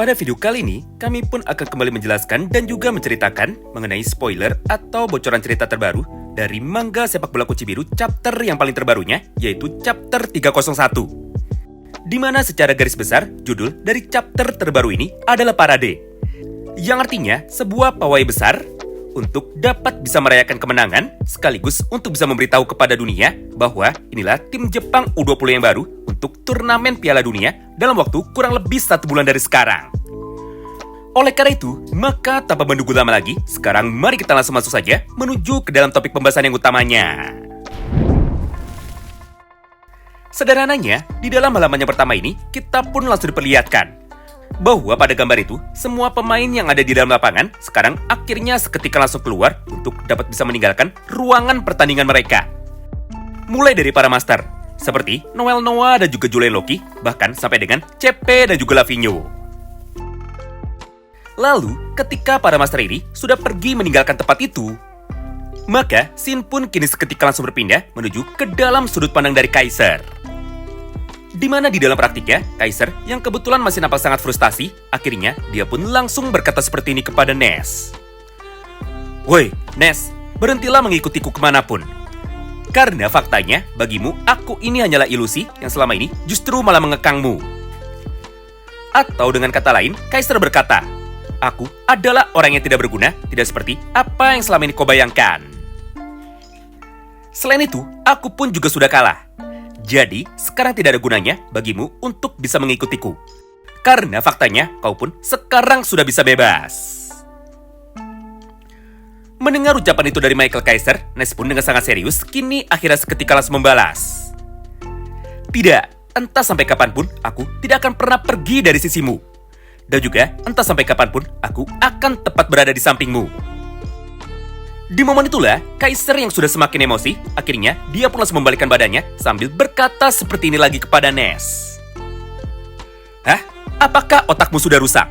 Pada video kali ini, kami pun akan kembali menjelaskan dan juga menceritakan mengenai spoiler atau bocoran cerita terbaru dari manga Sepak Bola Kuci Biru chapter yang paling terbarunya, yaitu chapter 301. Di mana secara garis besar, judul dari chapter terbaru ini adalah Parade, yang artinya sebuah pawai besar untuk dapat bisa merayakan kemenangan, sekaligus untuk bisa memberitahu kepada dunia bahwa inilah tim Jepang U20 yang baru untuk turnamen Piala Dunia dalam waktu kurang lebih 1 bulan dari sekarang. Oleh karena itu, maka tanpa menunggu lama lagi, sekarang mari kita langsung masuk saja menuju ke dalam topik pembahasan yang utamanya. Sederhananya, di dalam halaman yang pertama ini, kita pun langsung diperlihatkan bahwa pada gambar itu, semua pemain yang ada di dalam lapangan sekarang akhirnya seketika langsung keluar untuk dapat bisa meninggalkan ruangan pertandingan mereka. Mulai dari para master, seperti Noel Noah dan juga Julian Loki, bahkan sampai dengan CP dan juga Lavinho. Lalu, ketika para master ini sudah pergi meninggalkan tempat itu, maka Shin pun kini seketika langsung berpindah menuju ke dalam sudut pandang dari Kaiser. Di mana di dalam praktiknya, Kaiser yang kebetulan masih nampak sangat frustasi, akhirnya dia pun langsung berkata seperti ini kepada Ness. "Woi, Ness, berhentilah mengikutiku kemanapun. Karena faktanya, bagimu, aku ini hanyalah ilusi yang selama ini justru malah mengekangmu." Atau dengan kata lain, Kaiser berkata, "Aku adalah orang yang tidak berguna, tidak seperti apa yang selama ini kau bayangkan. Selain itu, aku pun juga sudah kalah. Jadi, sekarang tidak ada gunanya bagimu untuk bisa mengikutiku. Karena faktanya, kau pun sekarang sudah bisa bebas." Mendengar ucapan itu dari Michael Kaiser, Ness pun dengan sangat serius, kini akhirnya seketika langsung membalas. "Tidak, entah sampai kapanpun, aku tidak akan pernah pergi dari sisimu. Dan juga, entah sampai kapanpun, aku akan tepat berada di sampingmu." Di momen itulah, Kaiser yang sudah semakin emosi, akhirnya dia pun langsung membalikkan badannya sambil berkata seperti ini lagi kepada Ness. "Hah? Apakah otakmu sudah rusak?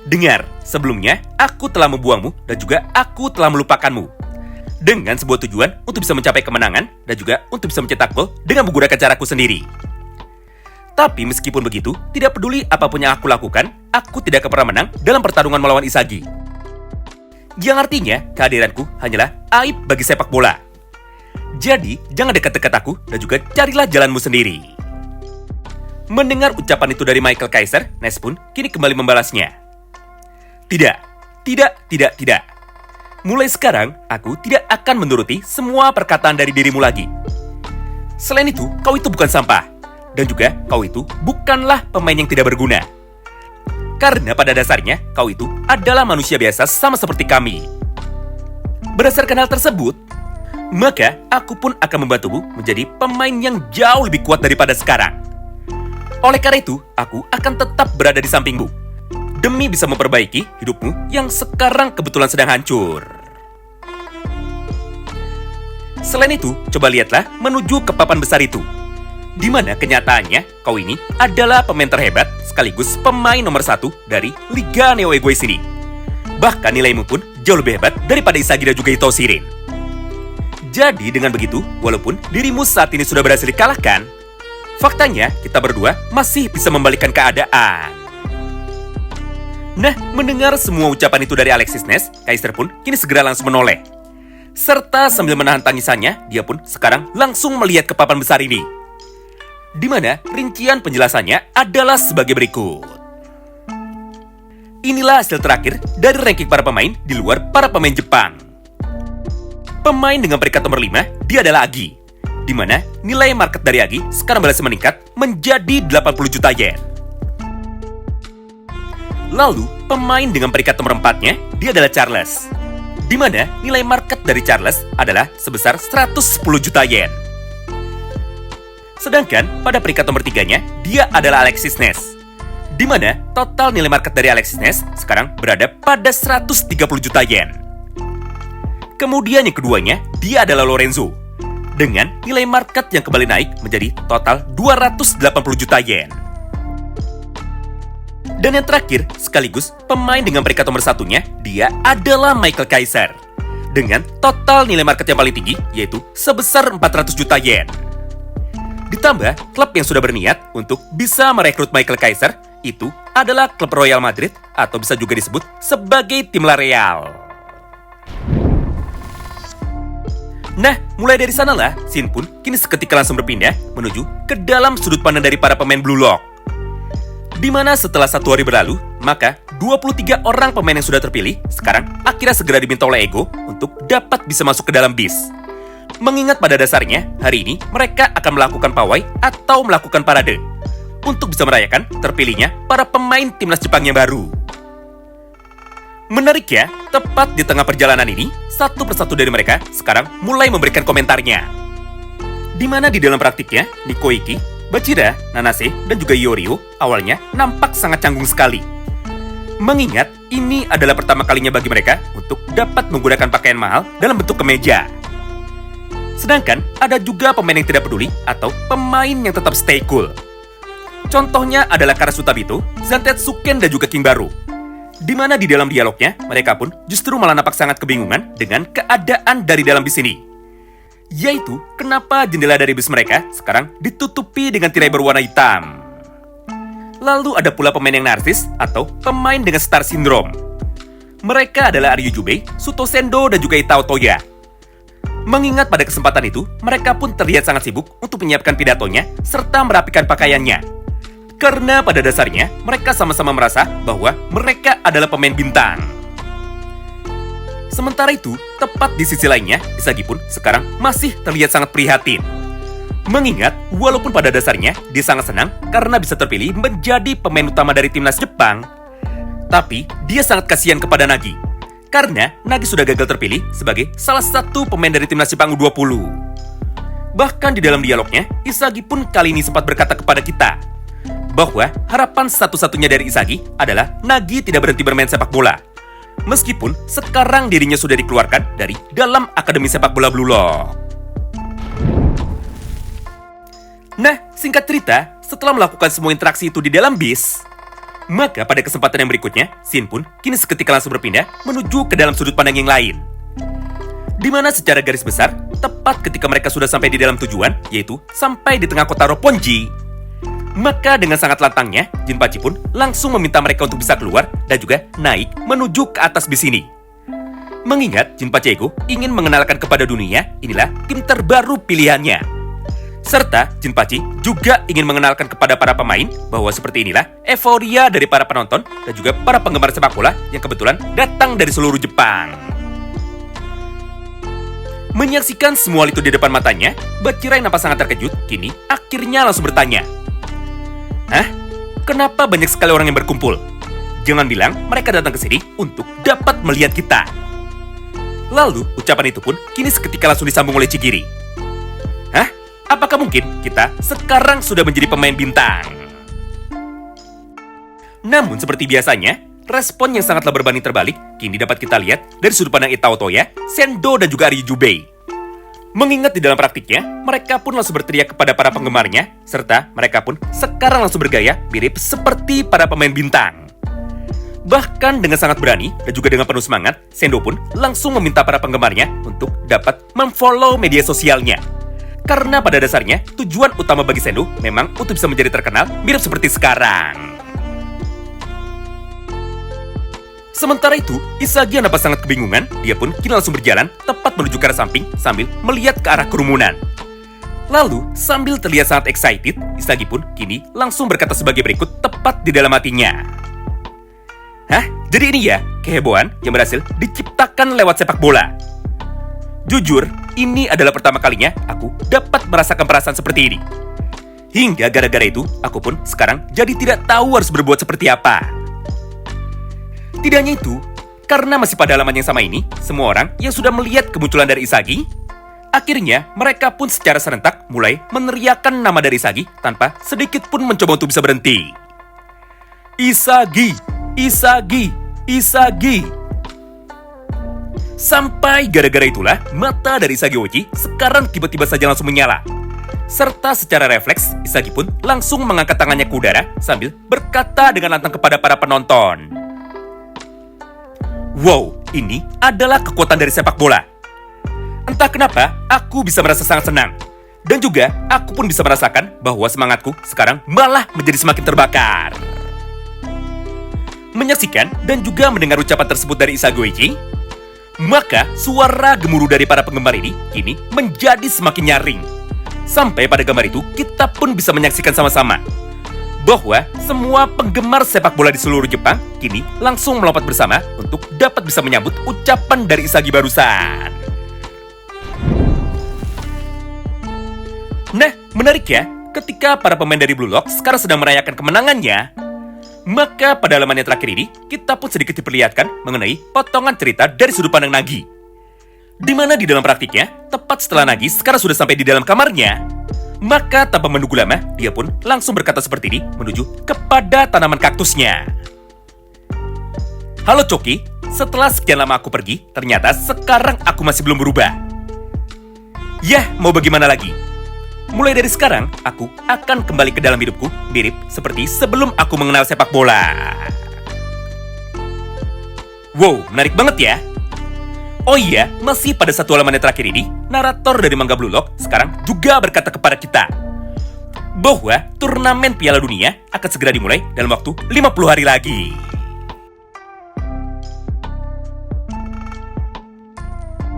Dengar, sebelumnya aku telah membuangmu dan juga aku telah melupakanmu. Dengan sebuah tujuan untuk bisa mencapai kemenangan dan juga untuk bisa mencetak gol dengan menggunakan caraku sendiri. Tapi meskipun begitu, tidak peduli apapun yang aku lakukan, aku tidak akan pernah menang dalam pertarungan melawan Isagi. Yang artinya, kehadiranku hanyalah aib bagi sepak bola. Jadi, jangan dekat-dekat aku dan juga carilah jalanmu sendiri." Mendengar ucapan itu dari Michael Kaiser, Ness pun kini kembali membalasnya. "Tidak, tidak, tidak, tidak. Mulai sekarang, aku tidak akan menuruti semua perkataan dari dirimu lagi. Selain itu, kau itu bukan sampah. Dan juga, kau itu bukanlah pemain yang tidak berguna. Karena pada dasarnya, kau itu adalah manusia biasa sama seperti kami. Berdasarkan hal tersebut, maka aku pun akan membantumu menjadi pemain yang jauh lebih kuat daripada sekarang. Oleh karena itu, aku akan tetap berada di sampingmu, demi bisa memperbaiki hidupmu yang sekarang kebetulan sedang hancur. Selain itu, coba lihatlah menuju ke papan besar itu, di mana kenyataannya kau ini adalah pemain terhebat sekaligus pemain nomor 1 dari Liga Neo Egois ini. Bahkan nilaimu pun jauh lebih hebat daripada Isagi dan juga Ito Shirin. Jadi dengan begitu, walaupun dirimu saat ini sudah berhasil dikalahkan, faktanya kita berdua masih bisa membalikkan keadaan." Nah, mendengar semua ucapan itu dari Alexis Ness, Kaiser pun kini segera langsung menoleh. Serta sambil menahan tangisannya, dia pun sekarang langsung melihat ke papan besar ini, di mana rincian penjelasannya adalah sebagai berikut. Inilah hasil terakhir dari ranking para pemain di luar para pemain Jepang. Pemain dengan peringkat nomor 5, dia adalah Agi, di mana nilai market dari Agi sekarang berhasil meningkat menjadi 80 juta yen. Lalu, pemain dengan peringkat nomor 4-nya, dia adalah Charles, di mana nilai market dari Charles adalah sebesar 110 juta yen. Sedangkan pada peringkat nomor 3-nya, dia adalah Alexis Ness, di mana total nilai market dari Alexis Ness sekarang berada pada 130 juta yen. Kemudian yang keduanya, dia adalah Lorenzo, dengan nilai market yang kembali naik menjadi total 280 juta yen. Dan yang terakhir, sekaligus pemain dengan peringkat nomor 1-nya, dia adalah Michael Kaiser, dengan total nilai market yang paling tinggi, yaitu sebesar 400 juta yen. Ditambah, klub yang sudah berniat untuk bisa merekrut Michael Kaiser itu adalah klub Real Madrid atau bisa juga disebut sebagai tim La Real. Nah, mulai dari sanalah, Shin pun kini seketika langsung berpindah menuju ke dalam sudut pandang dari para pemain Blue Lock. Di mana setelah 1 hari berlalu, maka 23 orang pemain yang sudah terpilih sekarang akhirnya segera diminta oleh Ego untuk dapat bisa masuk ke dalam bis. Mengingat pada dasarnya, hari ini mereka akan melakukan pawai atau melakukan parade untuk bisa merayakan terpilihnya para pemain timnas Jepang yang baru. Menarik ya, tepat di tengah perjalanan ini, satu persatu dari mereka sekarang mulai memberikan komentarnya. Di mana di dalam praktiknya, Nikoiki, Bachira, Nanase, dan juga Yorio awalnya nampak sangat canggung sekali. Mengingat ini adalah pertama kalinya bagi mereka untuk dapat menggunakan pakaian mahal dalam bentuk kemeja. Sedangkan ada juga pemain yang tidak peduli atau pemain yang tetap stay cool. Contohnya adalah Karasuta Bito, Zantetsuken, dan juga King Baru. Di mana di dalam dialognya, mereka pun justru malah nampak sangat kebingungan dengan keadaan dari dalam bis ini. Yaitu, kenapa jendela dari bis mereka sekarang ditutupi dengan tirai berwarna hitam. Lalu ada pula pemain yang narsis atau pemain dengan star syndrome. Mereka adalah Ryu Jubei, Suto Sendo, dan juga Itao Toya. Mengingat pada kesempatan itu, mereka pun terlihat sangat sibuk untuk menyiapkan pidatonya serta merapikan pakaiannya. Karena pada dasarnya, mereka sama-sama merasa bahwa mereka adalah pemain bintang. Sementara itu, tepat di sisi lainnya, Isagi pun sekarang masih terlihat sangat prihatin. Mengingat, walaupun pada dasarnya dia sangat senang karena bisa terpilih menjadi pemain utama dari timnas Jepang, tapi dia sangat kasihan kepada Nagi. Karena Nagi sudah gagal terpilih sebagai salah satu pemain dari timnas Jepang U20. Bahkan di dalam dialognya, Isagi pun kali ini sempat berkata kepada kita bahwa harapan satu-satunya dari Isagi adalah Nagi tidak berhenti bermain sepak bola. Meskipun sekarang dirinya sudah dikeluarkan dari dalam Akademi Sepak Bola Blue Lock. Nah, singkat cerita, setelah melakukan semua interaksi itu di dalam bis, maka pada kesempatan yang berikutnya, Shin pun kini seketika langsung berpindah menuju ke dalam sudut pandang yang lain. Di mana secara garis besar, tepat ketika mereka sudah sampai di dalam tujuan, yaitu sampai di tengah kota Roppongi, maka dengan sangat lantangnya, Jinpachi pun langsung meminta mereka untuk bisa keluar dan juga naik menuju ke atas bis ini. Mengingat Jinpachi Ego ingin mengenalkan kepada dunia, inilah tim terbaru pilihannya. Serta Jinpachi juga ingin mengenalkan kepada para pemain bahwa seperti inilah euforia dari para penonton dan juga para penggemar sepak bola yang kebetulan datang dari seluruh Jepang. Menyaksikan semua itu di depan matanya, Bachira yang nampak sangat terkejut, kini akhirnya langsung bertanya, "Hah? Kenapa banyak sekali orang yang berkumpul? Jangan bilang mereka datang ke sini untuk dapat melihat kita." Lalu, ucapan itu pun kini seketika langsung disambung oleh Chigiri. "Hah? Apakah mungkin kita sekarang sudah menjadi pemain bintang?" Namun seperti biasanya, respon yang sangatlah berbanding terbalik kini dapat kita lihat dari sudut pandang Itao Toya, Sendo, dan juga Ryu Jubei. Mengingat di dalam praktiknya, mereka pun langsung berteriak kepada para penggemarnya, serta mereka pun sekarang langsung bergaya mirip seperti para pemain bintang. Bahkan dengan sangat berani dan juga dengan penuh semangat, Sendo pun langsung meminta para penggemarnya untuk dapat memfollow media sosialnya. Karena pada dasarnya, tujuan utama bagi Sendo memang untuk bisa menjadi terkenal mirip seperti sekarang. Sementara itu, Isagi yang nampak sangat kebingungan, dia pun kini langsung berjalan tepat menuju ke arah samping sambil melihat ke arah kerumunan. Lalu, sambil terlihat sangat excited, Isagi pun kini langsung berkata sebagai berikut tepat di dalam hatinya. "Hah? Jadi ini ya, kehebohan yang berhasil diciptakan lewat sepak bola. Jujur, ini adalah pertama kalinya aku dapat merasakan perasaan seperti ini. Hingga gara-gara itu, aku pun sekarang jadi tidak tahu harus berbuat seperti apa." Tidak hanya itu, karena masih pada halaman yang sama ini, semua orang yang sudah melihat kemunculan dari Isagi, akhirnya mereka pun secara serentak mulai meneriakkan nama dari Isagi tanpa sedikit pun mencoba untuk bisa berhenti. "Isagi! Isagi! Isagi!" Sampai gara-gara itulah, mata dari Isagi Oji sekarang tiba-tiba saja langsung menyala. Serta secara refleks, Isagi pun langsung mengangkat tangannya ke udara sambil berkata dengan lantang kepada para penonton, "Wow, ini adalah kekuatan dari sepak bola. Entah kenapa, aku bisa merasa sangat senang. Dan juga, aku pun bisa merasakan bahwa semangatku sekarang malah menjadi semakin terbakar." menyaksikan dan juga mendengar ucapan tersebut dari Isa Goichi, maka suara gemuruh dari para penggemar ini kini menjadi semakin nyaring. Sampai pada gambar itu kita pun bisa menyaksikan sama-sama bahwa semua penggemar sepak bola di seluruh Jepang kini langsung melompat bersama untuk dapat bisa menyambut ucapan dari Isagi barusan. Nah, menarik ya, ketika para pemain dari Blue Lock sekarang sedang merayakan kemenangannya, maka pada halaman yang terakhir ini, kita pun sedikit diperlihatkan mengenai potongan cerita dari sudut pandang Nagi. Di mana di dalam praktiknya, tepat setelah Nagi sekarang sudah sampai di dalam kamarnya, maka tanpa menunggu lama, dia pun langsung berkata seperti ini menuju kepada tanaman kaktusnya. Halo Coki, setelah sekian lama aku pergi, ternyata sekarang aku masih belum berubah. Yah, mau bagaimana lagi? Mulai dari sekarang, aku akan kembali ke dalam hidupku, mirip seperti sebelum aku mengenal sepak bola. Wow, menarik banget ya. Oh iya, masih pada satu halaman yang terakhir ini, narator dari manga Blue Lock sekarang juga berkata kepada kita bahwa turnamen Piala Dunia akan segera dimulai dalam waktu 50 hari lagi.